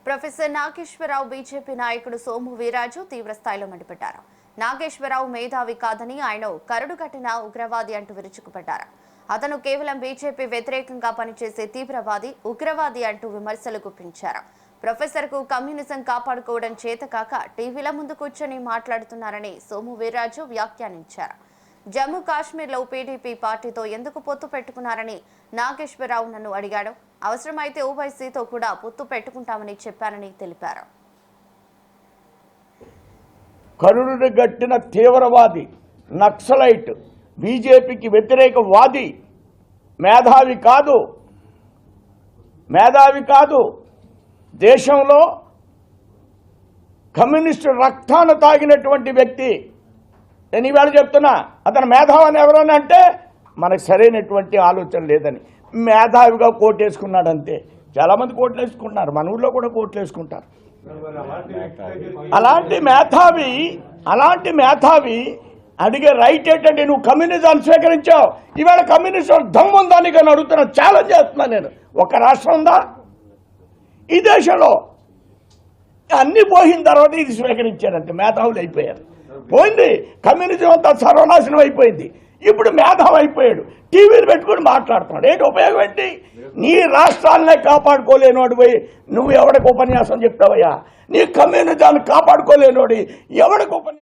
Professor Nageswararao BJP నాయకుడు సోము వీర్రాజు తీవ్ర స్థాయిలో మండిపడ్డారు. నాగేశ్వరరావు మేధావి కాదని ఆయన కరడు కట్టిన ఉగ్రవాది అంటూ విరుచుకుపడ్డారు. అతను కేవలం బీజేపీ వ్యతిరేకంగా పనిచేసే తీవ్రవాది, ఉగ్రవాది అంటూ విమర్శలు గుప్పించారు. ప్రొఫెసర్కు కమ్యూనిజం కాపాడుకోవడం చేతకాక టీవీల ముందు కూర్చొని మాట్లాడుతున్నారని సోము వీర్రాజు వ్యాఖ్యానించారు. జమ్మూ కాశ్మీర్లో పీడీపీ పార్టీతో ఎందుకు పొత్తు పెట్టుకున్నారని నాగేశ్వరరావు నన్ను అడిగాడు. అవసరమైతే ఓవైసీతో కూడా పొత్తు పెట్టుకుంటామని చెప్పానని తెలిపారు. కరుడుని గట్టిన తీవ్రవాది, నక్సలైట్, బీజేపీకి వ్యతిరేకవాది, మేధావి కాదు. దేశంలో కమ్యూనిస్టు రక్తాన్ని తాగినటువంటి వ్యక్తి. నేను ఇవాళ చెప్తున్నా, అతను మేధావని ఎవరని అంటే మనకు సరైనటువంటి ఆలోచన లేదని మేధావిగా కోటేసుకున్నాడు అంతే. చాలామంది కోట్లు వేసుకుంటున్నారు, మన ఊళ్ళో కూడా కోట్లు వేసుకుంటారు. అలాంటి మేధావి అడిగే రైట్ ఏంటంటే నువ్వు కమ్యూనిజాన్ని స్వీకరించావు, ఇవాళ కమ్యూనిస్టు దమ్ము ఉందని కానీ అడుగుతున్నా, ఛాలెంజ్ చేస్తున్నా నేను. ఒక రాష్ట్రం ఉందా ఈ దేశంలో? అన్ని పోయిన తర్వాత ఇది స్వీకరించారంటే మేధావులు అయిపోయారు. పోయింది, కమ్యూనిజం అంతా సర్వనాశనం అయిపోయింది. ఇప్పుడు మేధావి అయిపోయాడు, టీవీలు పెట్టుకుని మాట్లాడుతున్నాడు. ఏంటి ఉపయోగం ఏంటి? నీ రాష్ట్రాలనే కాపాడుకోలేనోడు పోయి నువ్వు ఎవరికి ఉపన్యాసం చెప్తావయ్యా? నీ కమ్యూనిజాన్ని కాపాడుకోలేనోడి ఎవరికి ఉపన్యాసం